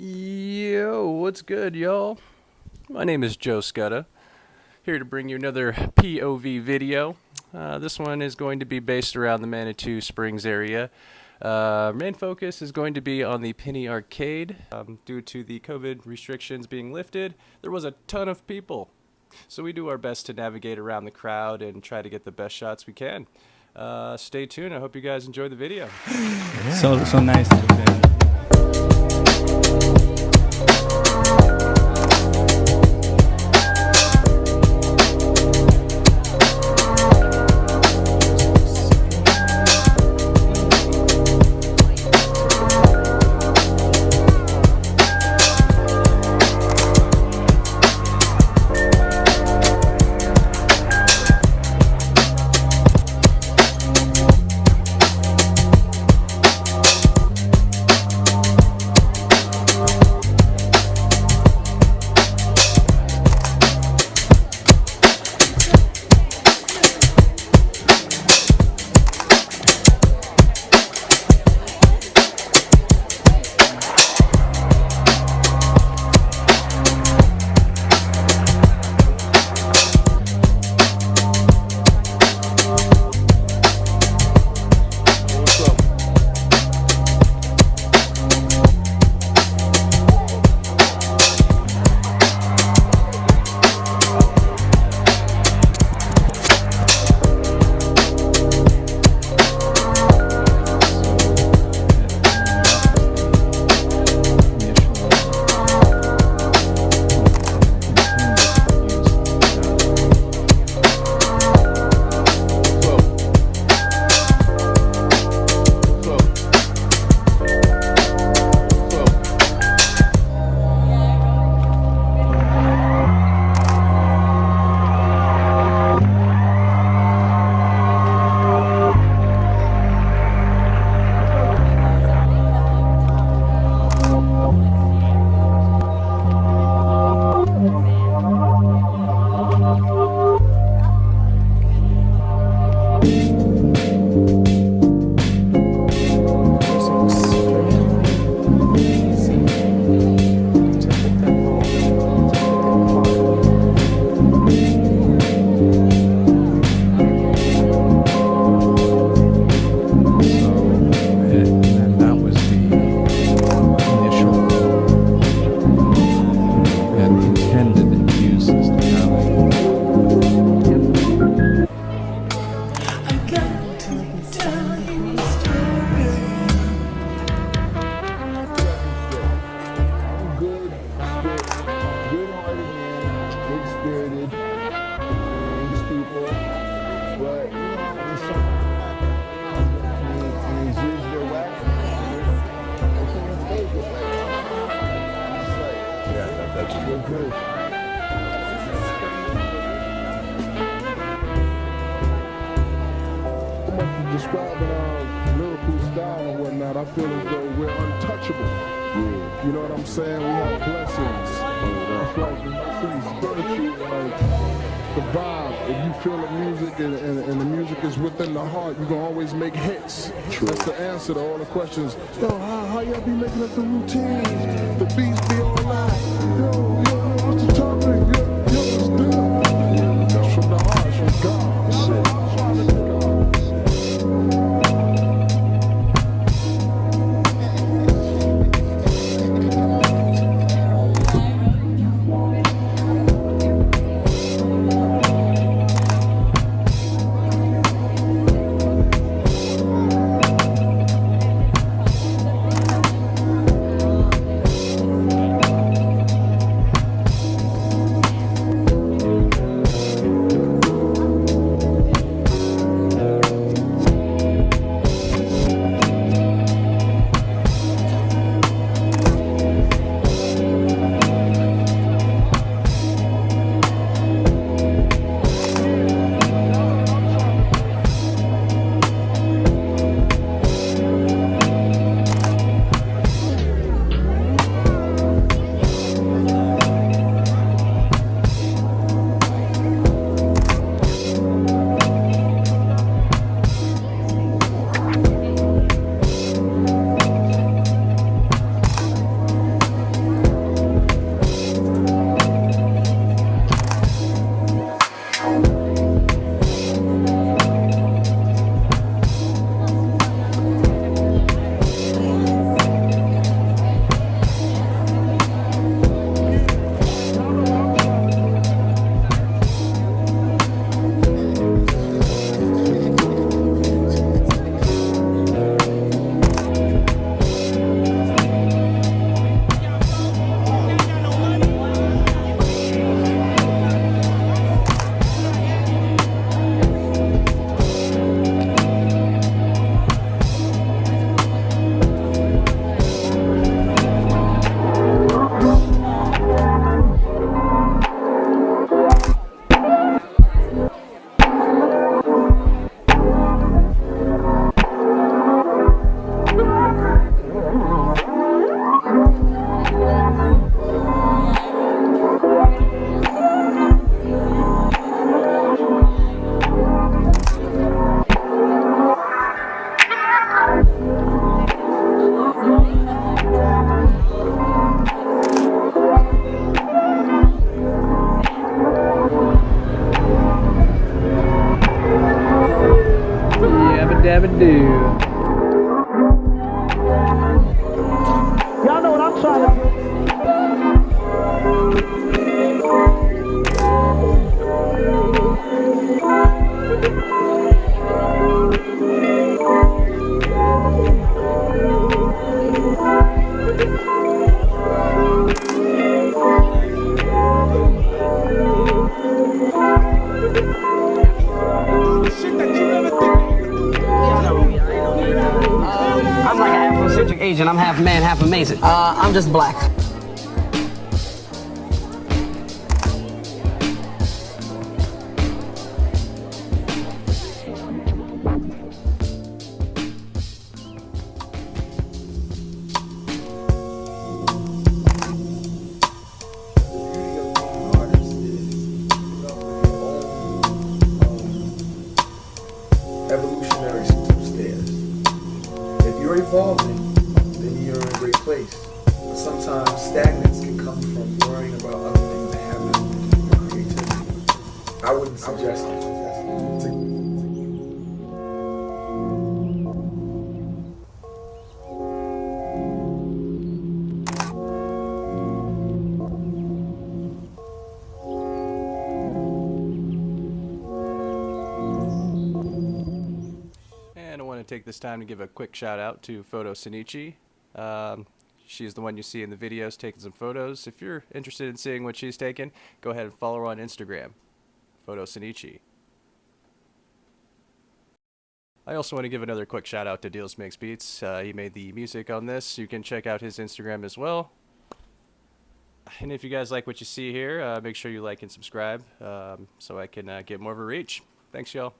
Yo, what's good, y'all? My name is Joe Scudda, here to bring you another POV video. This one is going to be based around the Manitou Springs area. Main focus is going to be on the Penny Arcade. Due to the COVID restrictions being lifted, there was a ton of people. So we do our best to navigate around the crowd and try to get the best shots we can. Stay tuned. I hope you guys enjoy the video. Yeah. So nice to be. Describing our lyrical style and whatnot, I feel as though we're untouchable. Yeah. You know what I'm saying? We have blessings. It's like spiritual, like the vibe. If you feel the music and the music is within the heart, you can always make hits. True. That's the answer to all the questions. Yo, how y'all be making up the routines? The beats be all night. Yo, what's the topic? Yo, it's good. It's from the heart, it's from God. Shit. I'm like an Afrocentric Asian. I'm half man, half amazing. I'm just black. Evolutionary stairs. If you're evolving, then you're in a great place. But sometimes stagnance can come from worrying about other things that have nothing to do with creativity. I wouldn't suggest it. And I want to take this time to give a quick shout out to Photo Sinichi. She's the one you see in the videos taking some photos. If you're interested in seeing what she's taken, go ahead and follow her on Instagram, Photo Sinichi. I also want to give another quick shout out to Deals Makes Beats. He made the music on this. You can check out his Instagram as well. And if you guys like what you see here, make sure you like and subscribe so I can get more of a reach. Thanks, y'all.